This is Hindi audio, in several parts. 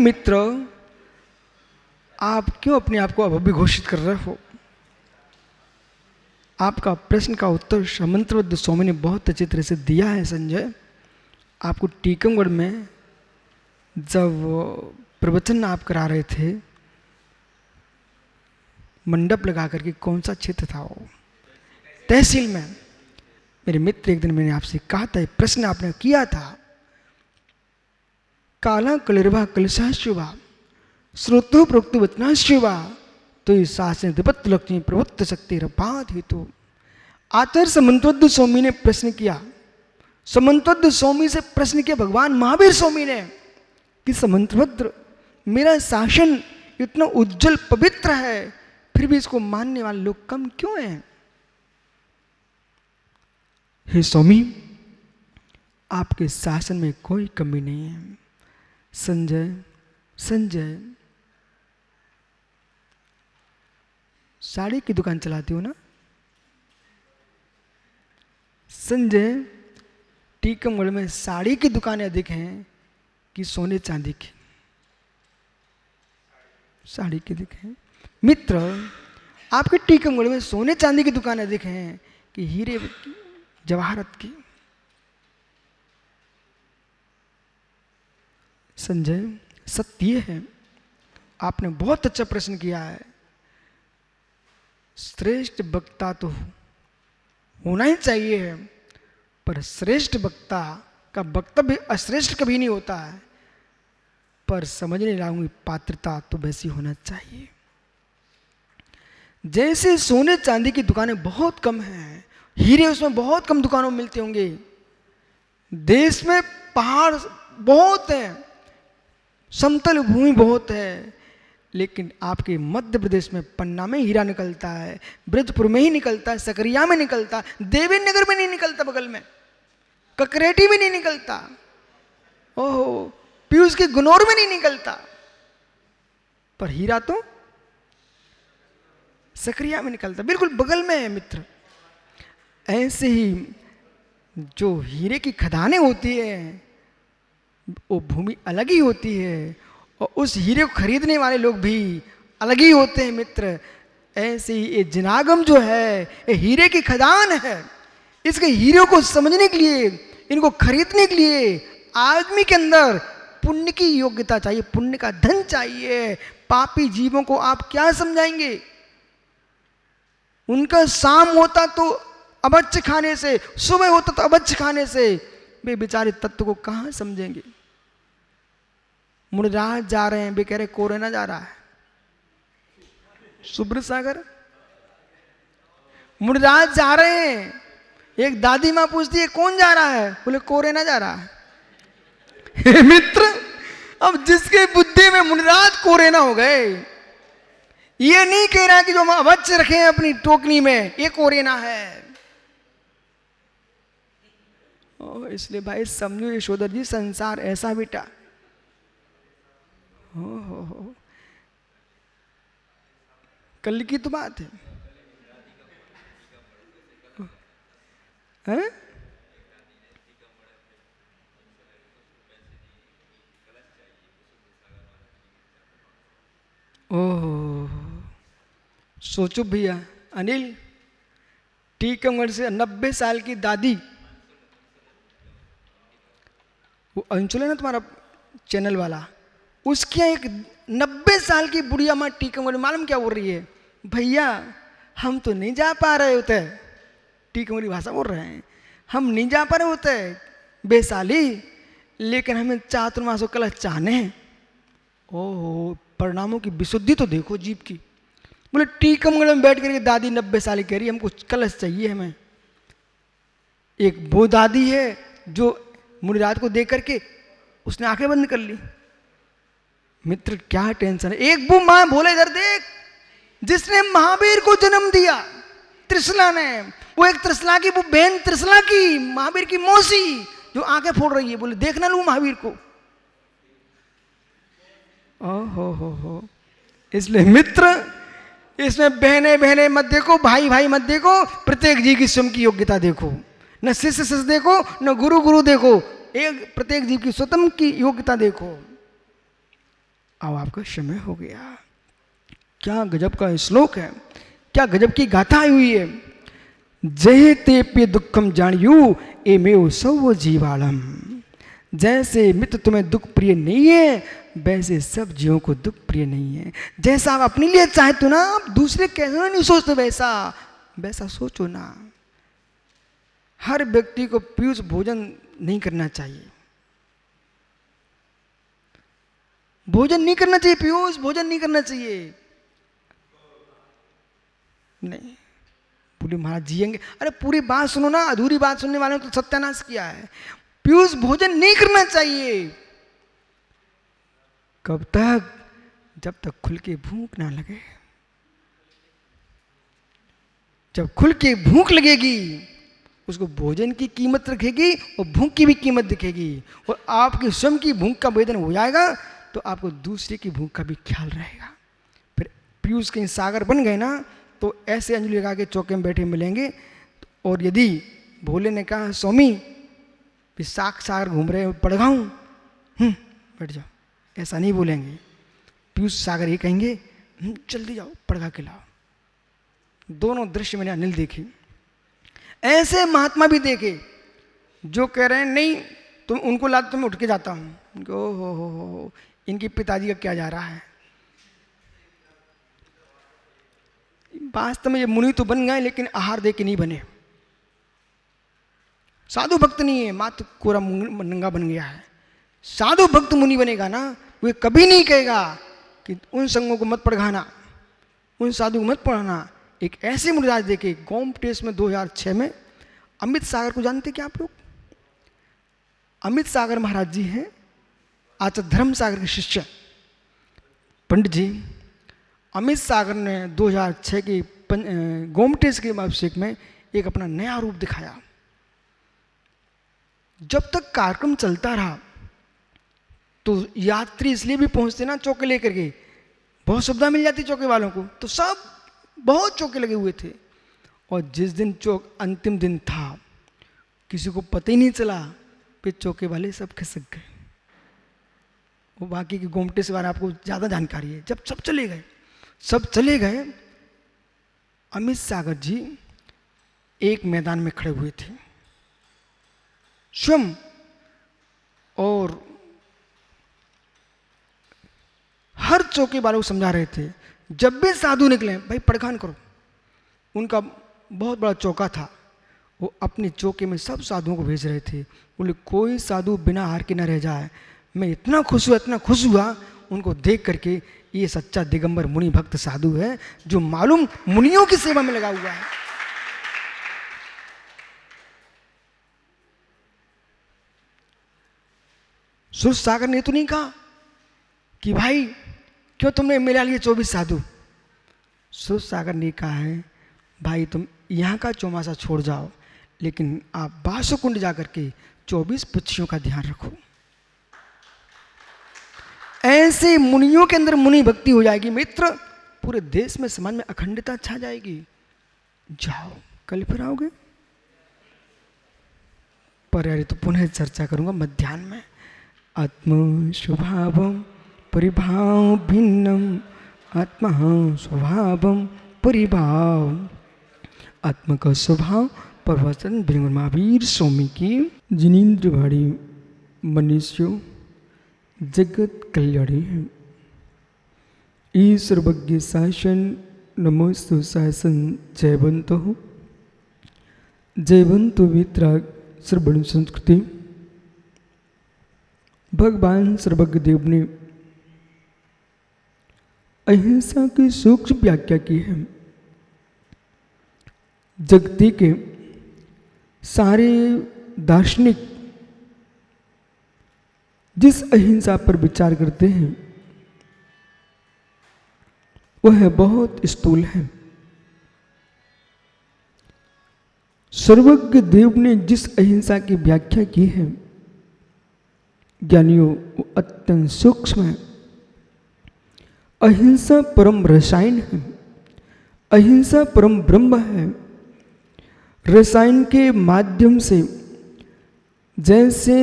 मित्र, आप क्यों अपने आप को अभव्य घोषित कर रहे हो? आपका प्रश्न का उत्तर समंत्रवद्ध स्वामी ने बहुत अच्छी तरह से दिया है संजय। आपको टीकमगढ़ में जब प्रवचन आप करा रहे थे, मंडप लगा करके, कौन सा क्षेत्र था वो? तहसील में। मेरे मित्र, एक दिन मैंने आपसे कहा था, प्रश्न आपने किया था, काला कलिर्वा कलशा शुभा श्रोतो प्रोक्त वचना शिवा तो इस शासन दिपत्त लक्ष्मी प्रवृत्त शक्ति रपात हेतु। आचार्य समंतवद्ध स्वामी ने प्रश्न किया, समंतवद्ध स्वामी से प्रश्न किया भगवान महावीर स्वामी ने कि समंतवद्ध, मेरा शासन इतना उज्जवल पवित्र है, फिर भी इसको मानने वाले लोग कम क्यों हैं? हे स्वामी, आपके शासन में कोई कमी नहीं है। संजय, साड़ी की दुकान चलाती हो ना? संजय, टीकमगढ़ में साड़ी की दुकानें अधिक हैं कि सोने चांदी की? साड़ी की अधिक है। मित्र, आपके टीकमगढ़ में सोने चांदी की दुकानें अधिक हैं कि हीरे की, जवाहरत की? संजय, सत्य है, आपने बहुत अच्छा प्रश्न किया है। श्रेष्ठ वक्ता तो होना ही चाहिए, पर श्रेष्ठ वक्ता का वक्तव्य अश्रेष्ठ कभी नहीं होता है, पर समझने लाऊंगी पात्रता तो वैसी होना चाहिए। जैसे सोने चांदी की दुकानें बहुत कम हैं, हीरे उसमें बहुत कम दुकानों में मिलते होंगे, देश में पहाड़ बहुत हैं, समतल भूमि बहुत है, लेकिन आपके मध्य प्रदेश में पन्ना में हीरा निकलता है, ब्रजपुर में ही निकलता है, सकरिया में निकलता है, देवेंद्र नगर में नहीं निकलता, बगल में ककरेटी में नहीं निकलता, ओहो पीयूष के गुनौर में नहीं निकलता, पर हीरा तो सकरिया में निकलता, बिल्कुल बगल में है मित्र। ऐसे ही जो हीरे की खदानें होती है, वो भूमि अलग ही होती है, और उस हीरे को खरीदने वाले लोग भी अलग ही होते हैं मित्र। ऐसे ही ये जिनागम जो है, ये हीरे की खदान है। इसके हीरे को समझने के लिए, इनको खरीदने के लिए आदमी के अंदर पुण्य की योग्यता चाहिए, पुण्य का धन चाहिए। पापी जीवों को आप क्या समझाएंगे? उनका शाम होता तो अभक्ष्य खाने से, सुबह होता तो अभक्ष्य खाने से, वे बेचारे तत्व को कहां समझेंगे? मुनिराज जा रहे हैं, वे कह रहे कोरोना जा रहा है। सुब्रत सागर, मुनिराज जा रहे हैं, एक दादी मां पूछती है कौन जा रहा है? बोले कोरोना जा रहा है। मित्र, अब जिसके बुद्धि में मुनिराज कोरोना हो गए, ये नहीं कह रहा कि जो हम अभक्ष्य रखे हैं अपनी टोकनी में, ये कोरोना है। इसलिए भाई समझो यशोधर जी, संसार ऐसा बेटा, हो कल की तो बात है, हैं? ओह, सोचो भैया, अनिल, टीकमगढ़ से 90 साल की दादी, वो अंशुल है ना तुम्हारा चैनल वाला, उसकी एक 90 साल की बुढ़िया माँ टीकमगढ़, मालूम क्या बोल रही है? भैया हम तो नहीं जा पा रहे होते, टीकमगढ़ी भाषा बोल रहे हैं, हम नहीं जा पा रहे होते बेसाली, लेकिन हमें चातुर्मासों कलश चाहने हैं। ओहो, परिणामों की विशुद्धि तो देखो जीव की। बोले टीकमगढ़ में बैठ करके दादी 90 साल की कह रही हमको कलश चाहिए हमें। एक वो दादी है जो मुनिराज को देख करके उसने आंखें बंद कर ली। मित्र क्या टेंशन है। एक वो मां बोले इधर देख, जिसने महावीर को जन्म दिया, त्रिशला ने, वो एक त्रिशला की, वो बहन त्रिशला की, महावीर की मौसी जो आंखें फोड़ रही है, बोले देखना लू महावीर को। हो इसलिए मित्र, इसमें बहने बहने मत देखो, भाई भाई मत देखो, प्रत्येक जीव की स्वयं की योग्यता देखो, न शिष्य शिष्य देखो, न गुरु गुरु देखो, एक प्रत्येक जीव की स्वतंत्र की योग्यता देखो। अब आपका समय हो गया। क्या गजब का श्लोक है, क्या गजब की गाथा आई हुई है। जय ते पे दुखम जानियू एमेव सौ जीवाणम। जैसे मित्र तुम्हें दुख प्रिय नहीं है, वैसे सब जीवों को दुख प्रिय नहीं है। जैसा आप अपने लिए चाहते हो ना, आप दूसरे कैसे नहीं सोचते वैसा वैसा सोचो ना। हर व्यक्ति को पीयूष भोजन नहीं करना चाहिए, भोजन नहीं करना चाहिए, पीयूष भोजन नहीं करना चाहिए। नहीं बोले महाराज जिएंगे, अरे पूरी बात सुनो ना, अधूरी बात सुनने वालों ने तो सत्यानाश किया है। पीयूष भोजन नहीं करना चाहिए। कब तक? जब तक खुल के भूख ना लगे। जब खुल के भूख लगेगी उसको भोजन की कीमत रखेगी और भूख की भी कीमत दिखेगी, और आपकी स्वयं की भूख का वेदन हो जाएगा तो आपको दूसरे की भूख का भी ख्याल रहेगा। फिर पीयूष कहीं सागर बन गए ना तो ऐसे अंजलि लगा के चौके में बैठे मिलेंगे। और यदि भोले ने कहा स्वामी सागर घूम रहे हो पड़गाऊं, बैठ जाओ, ऐसा नहीं बोलेंगे। पीयूष सागर ये कहेंगे जल्दी जाओ पड़गा के लाओ। दोनों दृश्य मैंने अनिल देखे। ऐसे महात्मा भी देखे जो कह रहे हैं नहीं तुम उनको ला तो मैं उठ के जाता हूं। उनको हो इनके पिताजी का क्या जा रहा है। वास्तव में ये मुनि तो बन गए लेकिन आहार दे के नहीं बने, साधु भक्त नहीं है, मात्र कोरा नंगा बन गया है। साधु भक्त मुनि बनेगा ना, वे कभी नहीं कहेगा कि उन संगों को मत पढ़ाना, उन साधु को मत पढ़ाना। एक ऐसे मुनिराज देखे गोमटेश में 2006 में अमित सागर को जानते क्या आप लोग? अमित सागर महाराज जी हैं आचार्य धर्म सागर के शिष्य पंडित जी। अमित सागर ने 2006 की गोमटेश के अभिषेक में एक अपना नया रूप दिखाया। जब तक कार्यक्रम चलता रहा तो यात्री इसलिए भी पहुंचते ना चौके लेकर के, बहुत सुविधा मिल जाती चौके वालों को, तो सब बहुत चौके लगे हुए थे। और जिस दिन चौक अंतिम दिन था किसी को पता ही नहीं चला, फिर चौके वाले सब खिसक गए। वो बाकी के गोमटे से बारे आपको ज़्यादा जानकारी है। जब सब चले गए अमित सागर जी एक मैदान में खड़े हुए थे स्वयं, और हर चौके वालों को समझा रहे थे जब भी साधु निकले भाई प्रखान करो। उनका बहुत बड़ा चौका था, वो अपने चौके में सब साधुओं को भेज रहे थे। बोले कोई साधु बिना हार के न रह जाए। मैं इतना खुश हुआ उनको देख करके, ये सच्चा दिगंबर मुनि भक्त साधु है जो मालूम मुनियों की सेवा में लगा हुआ है। सुर सागर ने तो नहीं कहा कि भाई क्यों तुमने मिला लिए 24 साधु। सुर सागर ने कहा है भाई तुम यहाँ का चौमासा छोड़ जाओ, लेकिन आप बासुकुंड जाकर के 24 पक्षियों का ध्यान रखो। ऐसे मुनियों के अंदर मुनि भक्ति हो जाएगी मित्र, पूरे देश में समाज में अखंडता छा जाएगी। जाओ कल फिर आओगे पर यार तो पुनः चर्चा करूंगा मध्याह्न में। आत्म स्वभावम परिभाव भिन्नम आत्मा स्वभावम परिभाव। आत्मा का स्वभाव प्रवचन भिन्न। महावीर स्वामी की जिनेन्द्र भाड़ी मनुष्यो जगत कल्याणी है। ईश्वर सर्वज्ञ शासन नमोस्तु शासन जयवंतो जयवंतो वितराग श्रवण संस्कृति। भगवान सर्वज्ञ देव ने अहिंसा की सूक्ष्म व्याख्या की है। जगती के सारे दार्शनिक जिस अहिंसा पर विचार करते हैं वह बहुत स्थूल है। सर्वज्ञ देव ने जिस अहिंसा की व्याख्या की है ज्ञानियों वो अत्यंत सूक्ष्म है। अहिंसा परम रसायन है, अहिंसा परम ब्रह्म है। रसायन के माध्यम से जैसे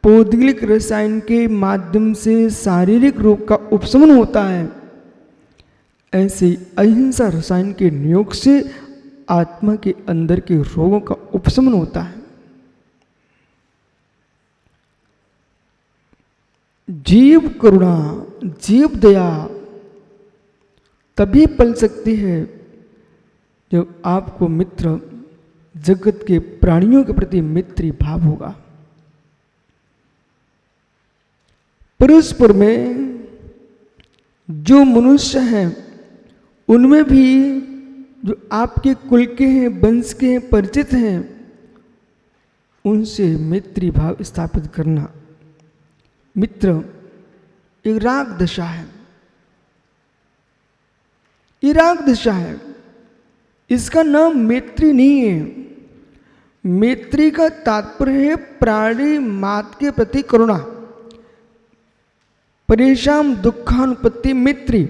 पौद्गलिक रसायन के माध्यम से शारीरिक रोग का उपशमन होता है, ऐसे अहिंसा रसायन के नियोग से आत्मा के अंदर के रोगों का उपशमन होता है। जीव करुणा, जीव दया तभी पल सकती है जब आपको मित्र, जगत के प्राणियों के प्रति मित्री भाव होगा। परस्पर में जो मनुष्य हैं उनमें भी जो आपके कुल के हैं, वंश के हैं, परिचित हैं, उनसे मैत्री भाव स्थापित करना। मित्र एक राग दशा है, ये राग दशा है, इसका नाम मैत्री नहीं है। मैत्री का तात्पर्य है प्राणी मात्र के प्रति करुणा। परेशान दुखानुपत्ति मैत्री,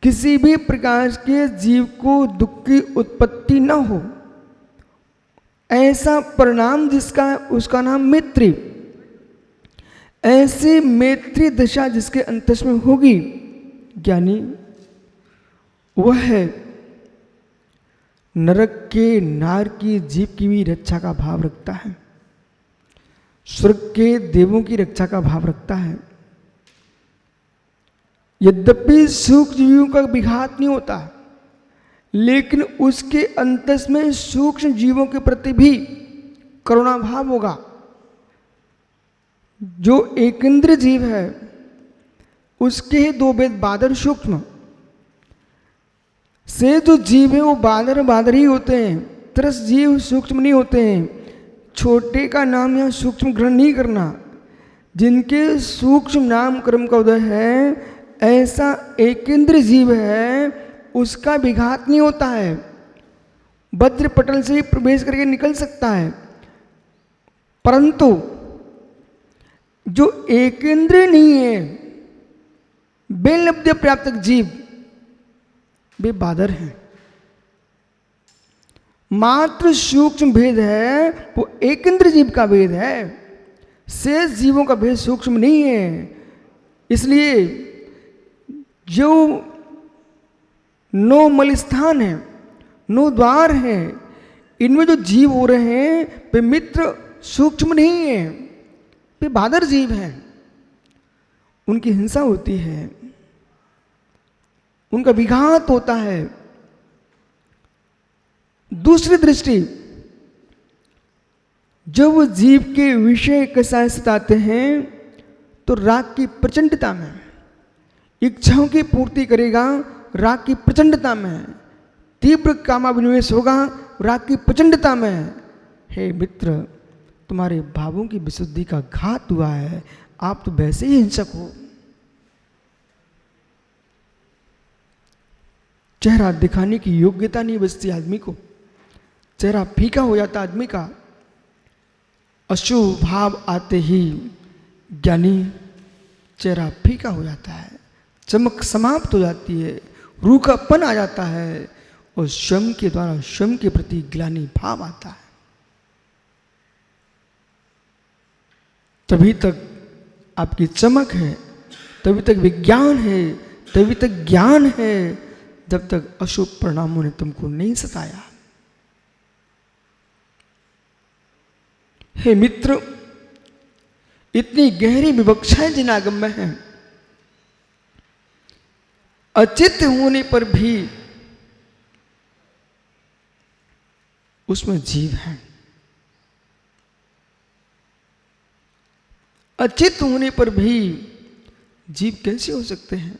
किसी भी प्रकार के जीव को दुख की उत्पत्ति न हो, ऐसा परिणाम जिसका है उसका नाम मैत्री। ऐसी मैत्री दशा जिसके अंतस में होगी ज्ञानी, वह है नरक के नार की जीव की भी रक्षा का भाव रखता है, स्वर्ग के देवों की रक्षा का भाव रखता है। यद्यपि सूक्ष्म जीवों का विघात नहीं होता, लेकिन उसके अंतस में सूक्ष्म जीवों के प्रति भी करुणा भाव होगा। जो एकेंद्र जीव है उसके दो भेद बादर सूक्ष्म से, जो जीव है वो बादर बादर ही होते हैं, तरस जीव सूक्ष्म नहीं होते हैं। छोटे का नाम यहाँ सूक्ष्म ग्रहण नहीं करना। जिनके सूक्ष्म नाम कर्म का उदय है, ऐसा एकेंद्र जीव है, उसका विघात नहीं होता है, वज्र पटल से प्रवेश करके निकल सकता है। परंतु जो एकेंद्र नहीं है, बेलब्ध प्राप्त जीव, वे बादर हैं। मात्र सूक्ष्म भेद है, वो एकेंद्र जीव का भेद है, शेष जीवों का भेद सूक्ष्म नहीं है। इसलिए जो 9 मल स्थान है, 9 द्वार हैं, इनमें जो जीव हो रहे हैं वे मित्र सूक्ष्म नहीं है, वे बादर जीव हैं। उनकी हिंसा होती है, उनका विघात होता है। दूसरी दृष्टि, जब वो जीव के विषय कसाय सताते हैं तो राग की प्रचंडता में, इच्छाओं की पूर्ति करेगा, राग की प्रचंडता में, तीव्र कामाभिनिवेश होगा राग की प्रचंडता में। हे मित्र, तुम्हारे भावों की विशुद्धि का घात हुआ है, आप तो वैसे ही हिंसक हो। चेहरा दिखाने की योग्यता नहीं बचती आदमी को, चेहरा फीका हो जाता आदमी का। अशुभ भाव आते ही ज्ञानी चेहरा फीका हो जाता है, चमक समाप्त हो जाती है, रूखापन आ जाता है और स्वयं के द्वारा स्वयं के प्रति ग्लानि भाव आता है। तभी तक आपकी चमक है, तभी तक विज्ञान है, तभी तक ज्ञान है, जब तक अशुभ परिणामों ने तुमको नहीं सताया। हे मित्र, इतनी गहरी विवक्षाएं जिन आगम में हैं, अचित होने पर भी उसमें जीव है। अचित होने पर भी जीव कैसे हो सकते हैं?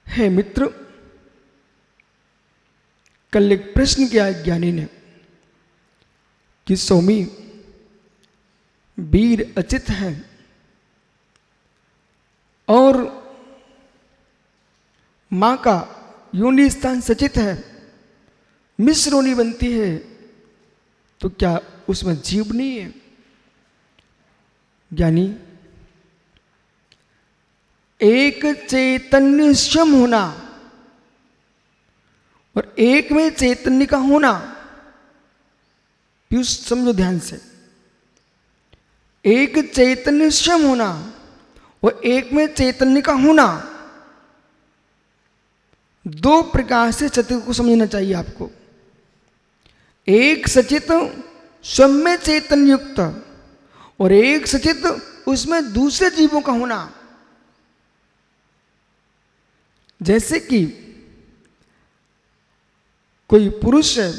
हे मित्र, कल एक प्रश्न किया ज्ञानी ने कि स्वामी, वीर अचित है और मां का योनि स्थान सचित है, मिश्र योनि बनती है, तो क्या उसमें जीव नहीं है? ज्ञानी, एक चैतन्य स्वयं होना और एक में चैतन्य का होना, पीयूष समझो ध्यान से। एक चैतन्य स्वयं होना और एक में चैतन्य का होना, दो प्रकार से सचित को समझना चाहिए आपको। एक सचित स्वयं में चैतन्य युक्त और एक सचित उसमें दूसरे जीवों का होना। जैसे कि कोई पुरुष है,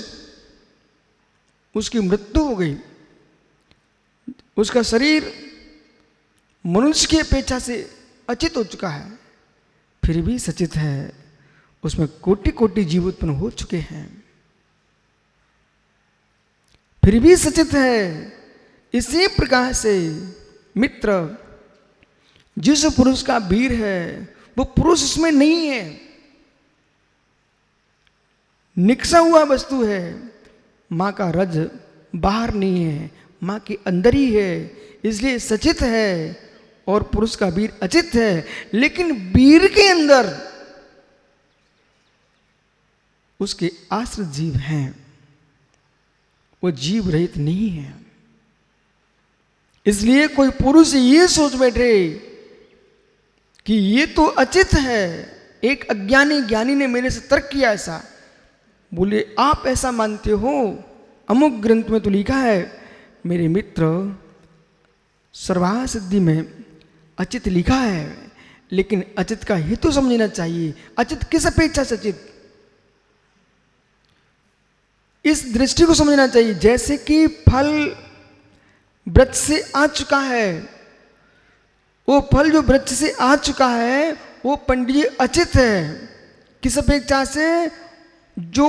उसकी मृत्यु हो गई, उसका शरीर मनुष्य की अपेक्षा से अचित हो चुका है, फिर भी सचित है, उसमें कोटि कोटि जीव उत्पन्न हो चुके हैं, फिर भी सचित है। इसी प्रकार से मित्र, जिस पुरुष का वीर है वो पुरुष उसमें नहीं है, निकसा हुआ वस्तु है। मां का रज बाहर नहीं है, मां के अंदर ही है, इसलिए सचित है और पुरुष का वीर अचित है। लेकिन वीर के अंदर उसके आश्रित जीव हैं, वो जीव रहित नहीं है। इसलिए कोई पुरुष ये सोच बैठे कि ये तो अचित है। एक अज्ञानी ज्ञानी ने मेरे से तर्क किया ऐसा, बोले आप ऐसा मानते हो, अमुक ग्रंथ में तो लिखा है मेरे मित्र, सर्वहा सिद्धि में अचित लिखा है, लेकिन अचित का हेतु समझना चाहिए। अचित किस अपेक्षा से अचित, इस दृष्टि को समझना चाहिए। जैसे कि फल वृक्ष से आ चुका है, वो फल जो वृक्ष से आ चुका है वो पंडित जी अचित है। किस अपेक्षा से, जो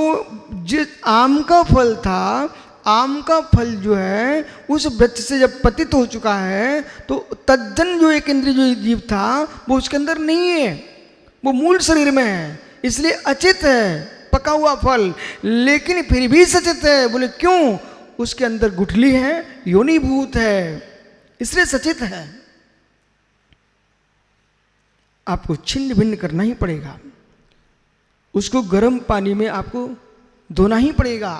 जिस आम का फल था, आम का फल जो है उस वृक्ष से जब पतित हो चुका है तो तज्जन जो एक इंद्रिय जो जीव था वो उसके अंदर नहीं है, वो मूल शरीर में है, इसलिए अचित है पका हुआ फल, लेकिन फिर भी सचित है। बोले क्यों, उसके अंदर गुठली है, योनिभूत है, इसलिए सचित है। आपको छिन्न भिन्न करना ही पड़ेगा, उसको गर्म पानी में आपको धोना ही पड़ेगा।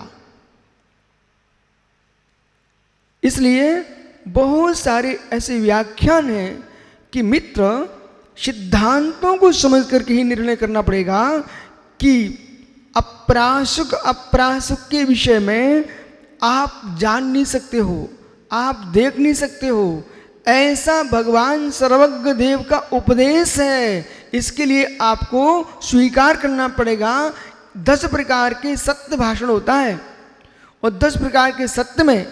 इसलिए बहुत सारे ऐसे व्याख्यान हैं कि मित्र, सिद्धांतों को समझ करके ही निर्णय करना पड़ेगा कि अप्रासुक अप्रासुक के विषय में आप जान नहीं सकते हो, आप देख नहीं सकते हो। ऐसा भगवान सर्वज्ञ देव का उपदेश है, इसके लिए आपको स्वीकार करना पड़ेगा। 10 प्रकार के सत्य भाषण होता है और 10 प्रकार के सत्य में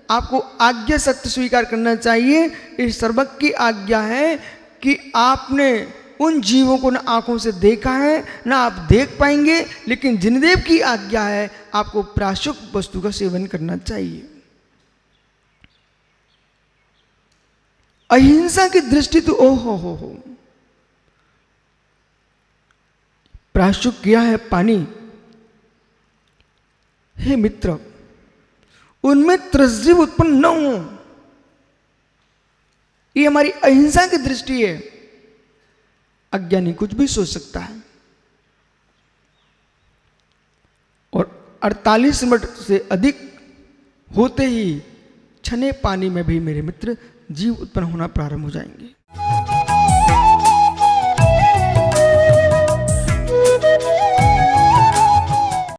आपको आज्ञा सत्य स्वीकार करना चाहिए। इस सर्वज्ञ की आज्ञा है कि आपने उन जीवों को न आंखों से देखा है न आप देख पाएंगे, लेकिन जिनदेव की आज्ञा है आपको प्राशुक वस्तु का सेवन करना चाहिए। अहिंसा की दृष्टि तो ओहो हो, प्राशुक किया है पानी। हे मित्र, उनमें त्रस्जीव उत्पन्न न हो, ये हमारी अहिंसा की दृष्टि है। अज्ञानी कुछ भी सोच सकता है। और 48 मिनट से अधिक होते ही छने पानी में भी मेरे मित्र जीव उत्पन्न होना प्रारंभ हो जाएंगे।